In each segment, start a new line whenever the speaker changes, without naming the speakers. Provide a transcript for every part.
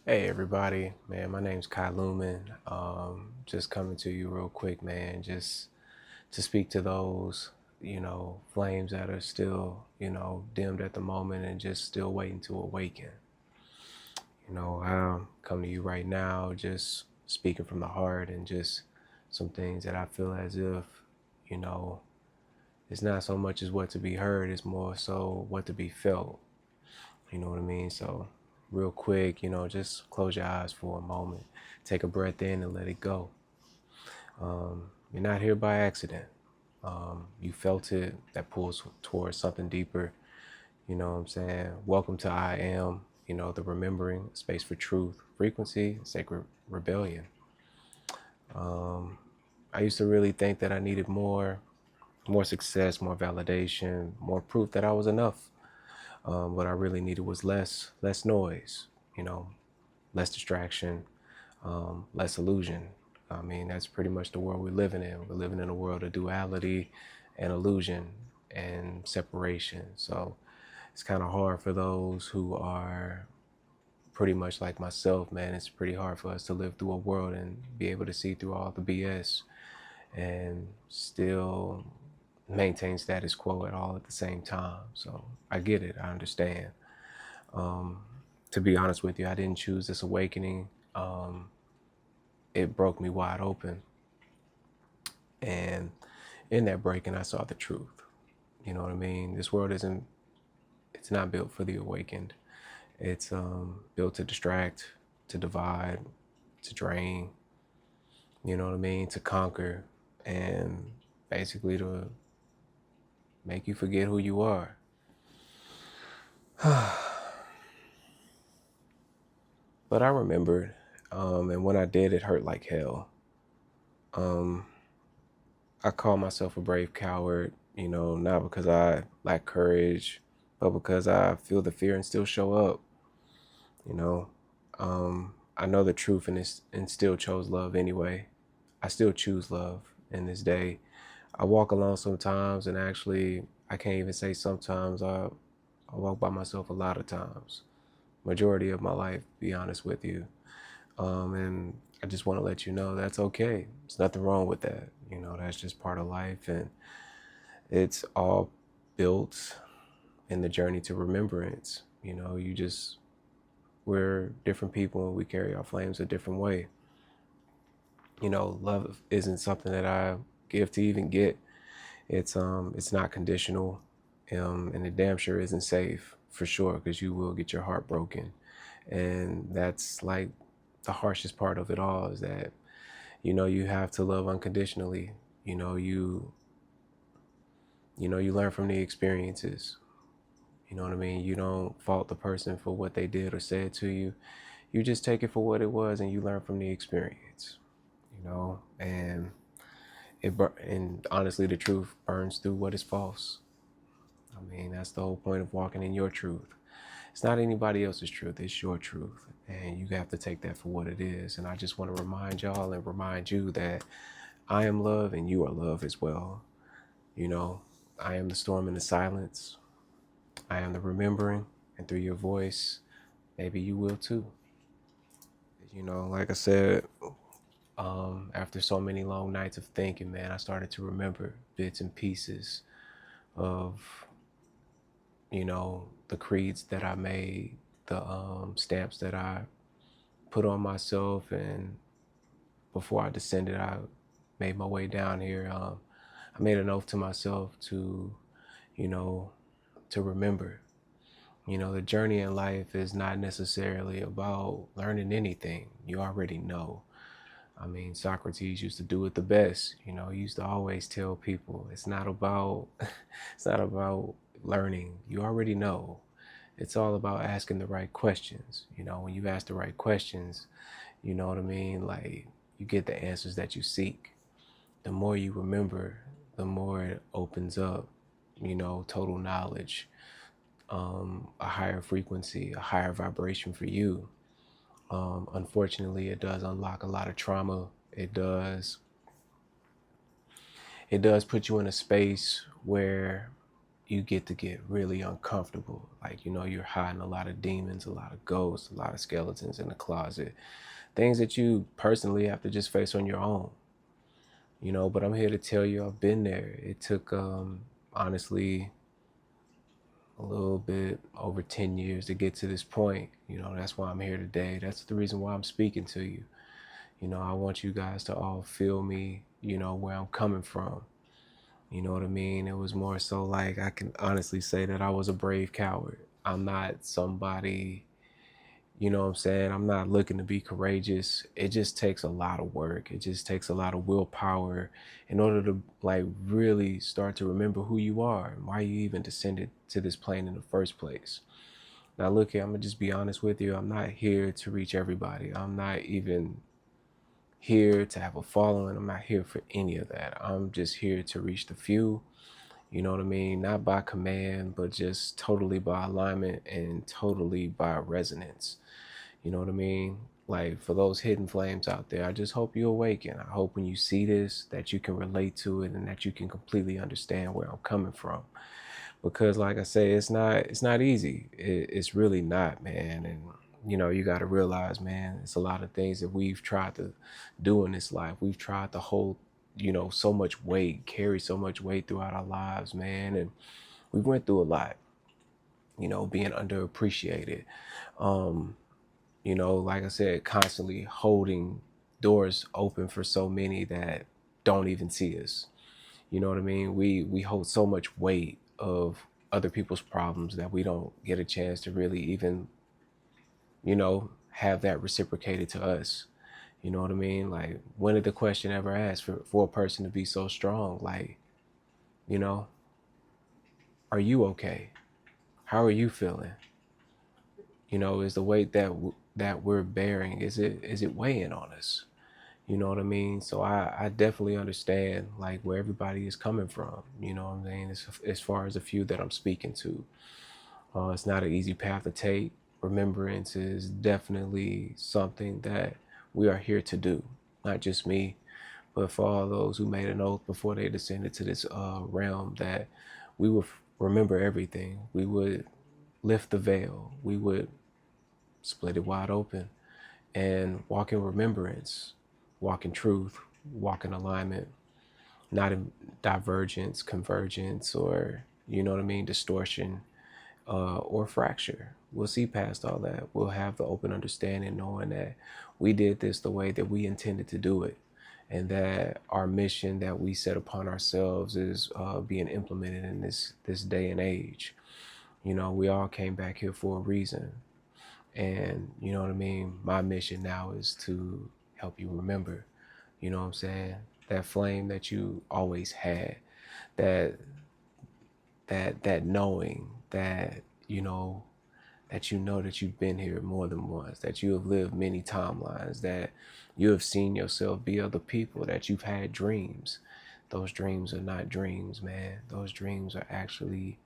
Hey everybody, man, my name's Kai Lumen. Just coming to you real quick, man, just to speak to those, flames that are still, dimmed at the moment and just still waiting to awaken. I come to you right now, just speaking from the heart and just some things that I feel as if, you know, it's not so much as what to be heard, it's more so what to be felt. You know what I mean? So, real quick, just close your eyes for a moment. Take a breath in and let it go. You're not here by accident. You felt it that pulls towards something deeper. You know what I'm saying? Welcome to I Am, the remembering, space for truth, frequency, sacred rebellion. I used to really think that I needed more success, more validation, more proof that I was enough. What I really needed was less noise, you know, less distraction, less illusion. I mean, that's pretty much the world we're living in. We're living in a world of duality and illusion and separation. So it's kind of hard for those who are pretty much like myself, man. It's pretty hard for us to live through a world and be able to see through all the BS and still maintain status quo at all at the same time. So I get it. I understand. Um, to be honest with you, I didn't choose this awakening. It broke me wide open. And in that breaking, I saw the truth. You know what I mean? This world it's not built for the awakened. It's built to distract, to divide, to drain, you know what I mean? To conquer and basically to make you forget who you are. But I remembered, and when I did, it hurt like hell. Um, I call myself a brave coward, not because I lack courage, but because I feel the fear and still show up, you know. I know the truth and still chose love anyway. I still choose love in this day. I walk alone sometimes, and actually, I can't even say sometimes. I walk by myself a lot of times, majority of my life, to be honest with you. And I just want to let you know that's okay. There's nothing wrong with that. That's just part of life, and it's all built in the journey to remembrance. We're different people and we carry our flames a different way. Love isn't something that I give to even get. It's not conditional, and it damn sure isn't safe for sure, because you will get your heart broken, and that's like the harshest part of it all, is that you have to love unconditionally. You know you you learn from the experiences. You know what I mean? You don't fault the person for what they did or said to you. You just take it for what it was and you learn from the experience. And and honestly, the truth burns through what is false. I mean, that's the whole point of walking in your truth. It's not anybody else's truth, it's your truth. And you have to take that for what it is. And I just want to remind y'all and remind you that I am love and you are love as well. You know, I am the storm in the silence. I am the remembering. And through your voice, maybe you will too. Like I said, after so many long nights of thinking, man, I started to remember bits and pieces of, the creeds that I made, the stamps that I put on myself. And before I descended, I made my way down here. I made an oath to myself you know, to remember. The journey in life is not necessarily about learning anything. You already know. I mean, Socrates used to do it the best. He used to always tell people it's not about it's not about learning. You already know. It's all about asking the right questions. When you ask the right questions, you know what I mean? Like, you get the answers that you seek. The more you remember, the more it opens up, total knowledge, a higher frequency, a higher vibration for you. Unfortunately, it does unlock a lot of trauma. It does put you in a space where, you get to get really uncomfortable. Like, you're hiding a lot of demons, a lot of ghosts, a lot of skeletons in the closet, things that you personally have to just face on your own. But I'm here to tell you I've been there. It took, honestly, a little bit over 10 years to get to this point. That's why I'm here today. That's the reason why I'm speaking to you. I want you guys to all feel me, where I'm coming from. You know what I mean? It was more so like I can honestly say that I was a brave coward. I'm not somebody, what I'm saying? I'm not looking to be courageous. It just takes a lot of work. It just takes a lot of willpower in order to like really start to remember who you are and why you even descended to this plane in the first place. Now look here, I'm gonna just be honest with you. I'm not here to reach everybody. I'm not even here to have a following. I'm not here for any of that. I'm just here to reach the few, you know what I mean? Not by command, but just totally by alignment and totally by resonance. You know what I mean? Like for those hidden flames out there, I just hope you awaken. I hope when you see this that you can relate to it and that you can completely understand where I'm coming from. Because like I say, it's not easy. It's really not, man. And you got to realize, man, it's a lot of things that we've tried to do in this life. We've tried to hold, so much weight, carry so much weight throughout our lives, man. And we went through a lot, being underappreciated. Like I said, constantly holding doors open for so many that don't even see us. You know what I mean? We hold so much weight of other people's problems that we don't get a chance to really even, have that reciprocated to us. You know what I mean? Like, when did the question ever ask for a person to be so strong? Like, you know, are you okay? How are you feeling? Is the weight that we're bearing, is it weighing on us? You know what I mean? So I definitely understand like where everybody is coming from. You know what I'm saying? As far as the few that I'm speaking to, it's not an easy path to take. Remembrance is definitely something that we are here to do. Not just me, but for all those who made an oath before they descended to this realm that we would remember everything. We would lift the veil. We would split it wide open and walk in remembrance, walk in truth, walk in alignment, not in divergence, convergence, or, you know what I mean, distortion, or fracture. We'll see past all that. We'll have the open understanding knowing that we did this the way that we intended to do it, and that our mission that we set upon ourselves is being implemented in this day and age. We all came back here for a reason. And you know what I mean? My mission now is to help you remember, you know what I'm saying? That flame that you always had, that that knowing that, that you've been here more than once, that you have lived many timelines, that you have seen yourself be other people, that you've had dreams. Those dreams are not dreams, man. Those dreams are actually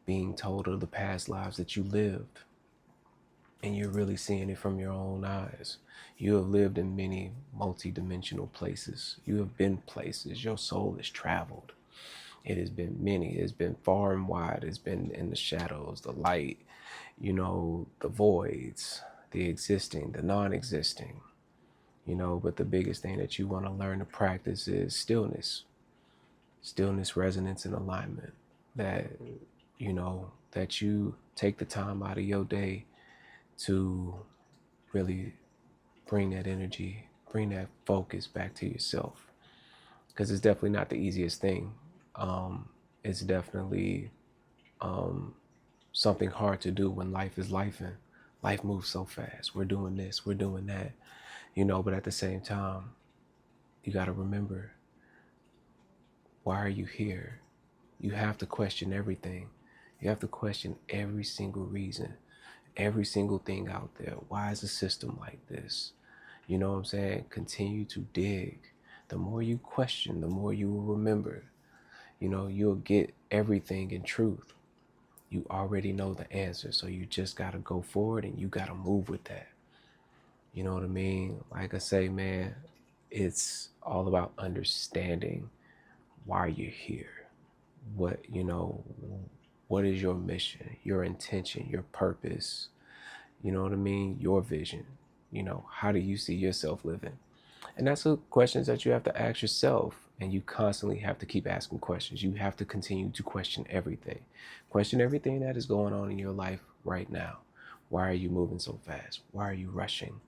being told of the past lives that you lived. And you're really seeing it from your own eyes. You have lived in many multi-dimensional places. You have been places. Your soul has traveled. It has been many. It's been far and wide. It's been in the shadows, the light, the voids, the existing, the non-existing, but the biggest thing that you want to learn to practice is stillness, resonance, and alignment. That, that you take the time out of your day to really bring that energy, bring that focus back to yourself. Because it's definitely not the easiest thing. It's definitely something hard to do when life is lifing. Life moves so fast. We're doing this, we're doing that, but at the same time, you got to remember, why are you here? You have to question everything. You have to question every single reason, every single thing out there. Why is the system like this? You know what I'm saying? Continue to dig. The more you question, the more you will remember. You'll get everything in truth. You already know the answer, so you just got to go forward and you got to move with that. You know what I mean? Like I say, man, it's all about understanding why you're here. What, what is your mission, your intention, your purpose? You know what I mean? Your vision. How do you see yourself living? And that's the questions that you have to ask yourself. And you constantly have to keep asking questions. You have to continue to question everything. Question everything that is going on in your life right now. Why are you moving so fast? Why are you rushing?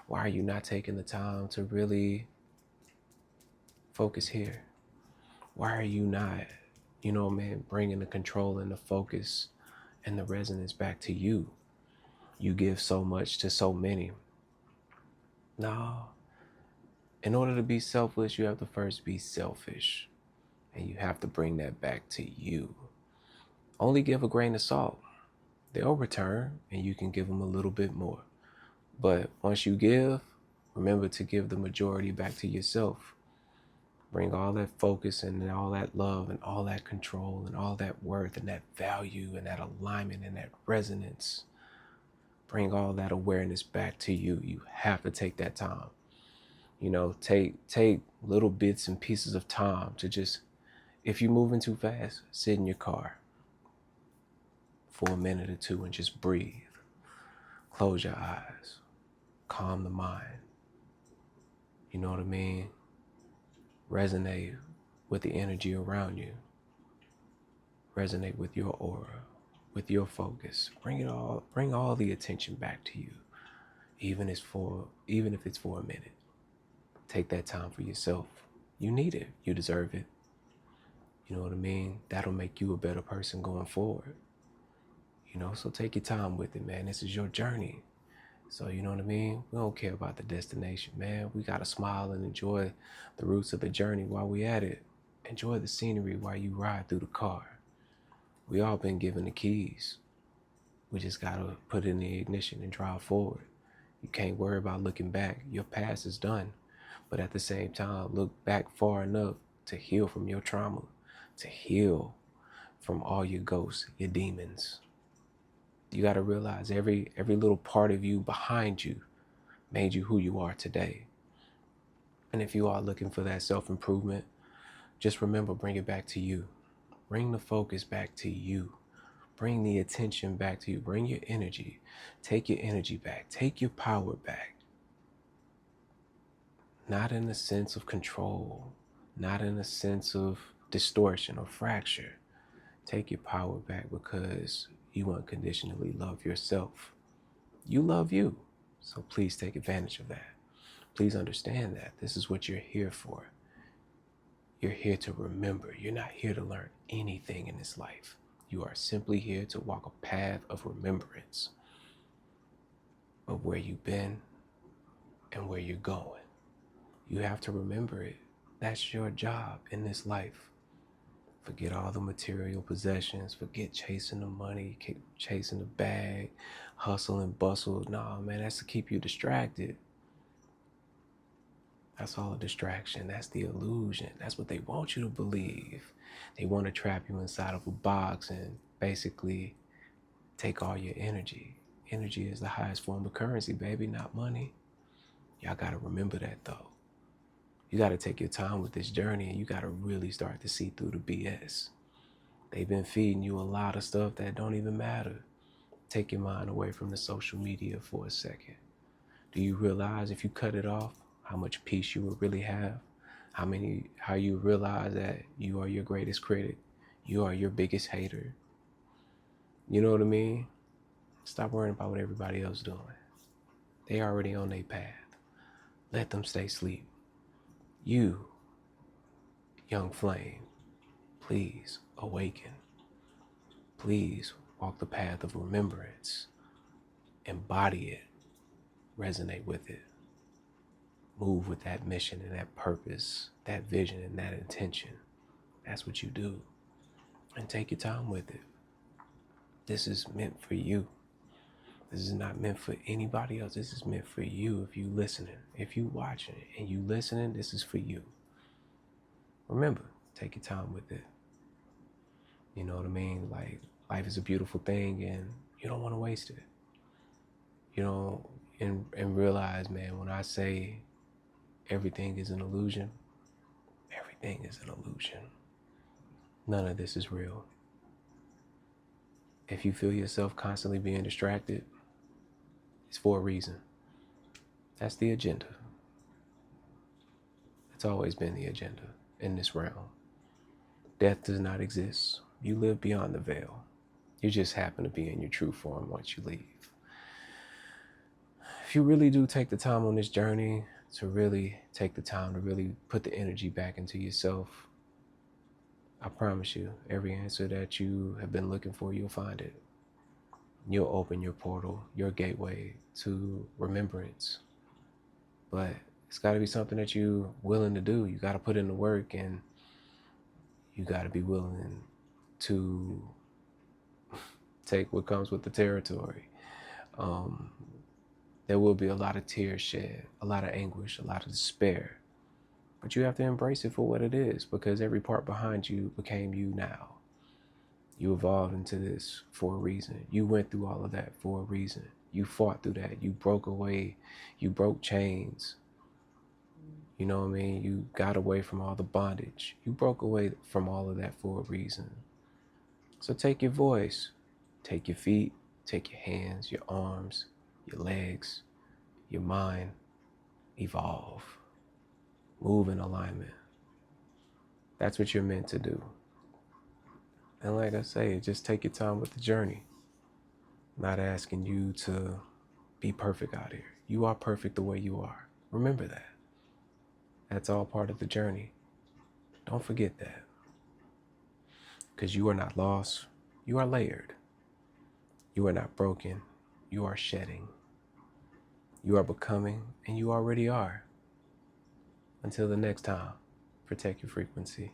Why are you not taking the time to really focus here? Why are you not, man, bringing the control and the focus and the resonance back to you? You give so much to so many. No. In order to be selfless, you have to first be selfish. And you have to bring that back to you. Only give a grain of salt. They'll return and you can give them a little bit more. But once you give, remember to give the majority back to yourself. Bring all that focus and all that love and all that control and all that worth and that value and that alignment and that resonance. Bring all that awareness back to you. You have to take that time. Take little bits and pieces of time to just, if you're moving too fast, sit in your car for a minute or two and just breathe. Close your eyes. Calm the mind. You know what I mean? Resonate with the energy around you. Resonate with your aura, with your focus. Bring all the attention back to you. Even if it's for a minute. Take that time for yourself. You need it. You deserve it. You know what I mean? That'll make you a better person going forward. So take your time with it, man. This is your journey. So, you know what I mean? We don't care about the destination, man. We got to smile and enjoy the roots of the journey while we at it. Enjoy the scenery while you ride through the car. We all been given the keys. We just got to put it in the ignition and drive forward. You can't worry about looking back. Your past is done. But at the same time, look back far enough to heal from your trauma, to heal from all your ghosts, your demons. You got to realize every little part of you behind you made you who you are today. And if you are looking for that self-improvement, just remember, bring it back to you. Bring the focus back to you. Bring the attention back to you. Bring your energy. Take your energy back. Take your power back. Not in the sense of control, not in the sense of distortion or fracture. Take your power back because you unconditionally love yourself. You love you. So please take advantage of that. Please understand that this is what you're here for. You're here to remember. You're not here to learn anything in this life. You are simply here to walk a path of remembrance of where you've been and where you're going. You have to remember it. That's your job in this life. Forget all the material possessions. Forget chasing the money, chasing the bag, hustle and bustle. Nah, man, that's to keep you distracted. That's all a distraction. That's the illusion. That's what they want you to believe. They want to trap you inside of a box and basically take all your energy. Energy is the highest form of currency, baby, not money. Y'all got to remember that, though. You got to take your time with this journey and you got to really start to see through the BS. They've been feeding you a lot of stuff that don't even matter. Take your mind away from the social media for a second. Do you realize if you cut it off, how much peace you will really have? How you realize that you are your greatest critic? You are your biggest hater. You know what I mean? Stop worrying about what everybody else doing. They already on their path. Let them stay asleep. You, young flame, please awaken. Please walk the path of remembrance. Embody it. Resonate with it. Move with that mission and that purpose, that vision and that intention. That's what you do. And take your time with it. This is meant for you. This is not meant for anybody else. This is meant for you if you listening. If you watching and you listening, this is for you. Remember, take your time with it. You know what I mean? Like, life is a beautiful thing and you don't want to waste it. And realize, man, when I say everything is an illusion, everything is an illusion. None of this is real. If you feel yourself constantly being distracted, it's for a reason. That's the agenda. It's always been the agenda in this realm. Death does not exist. You live beyond the veil. You just happen to be in your true form once you leave. If you really do take the time on this journey to really take the time to really put the energy back into yourself, I promise you, every answer that you have been looking for, you'll find it. You'll open your portal, your gateway to remembrance. But it's got to be something that you're willing to do. You got to put in the work, and you got to be willing to take what comes with the territory. There will be a lot of tears shed, a lot of anguish, a lot of despair. But you have to embrace it for what it is, because every part behind you became you now. You evolved into this for a reason. You went through all of that for a reason. You fought through that. You broke away. You broke chains. You know what I mean? You got away from all the bondage. You broke away from all of that for a reason. So take your voice, take your feet, take your hands, your arms, your legs, your mind, evolve, move in alignment. That's what you're meant to do. And like I say, just take your time with the journey. I'm not asking you to be perfect out here. You are perfect the way you are. Remember that. That's all part of the journey. Don't forget that. Because you are not lost. You are layered. You are not broken. You are shedding. You are becoming, and you already are. Until the next time, protect your frequency.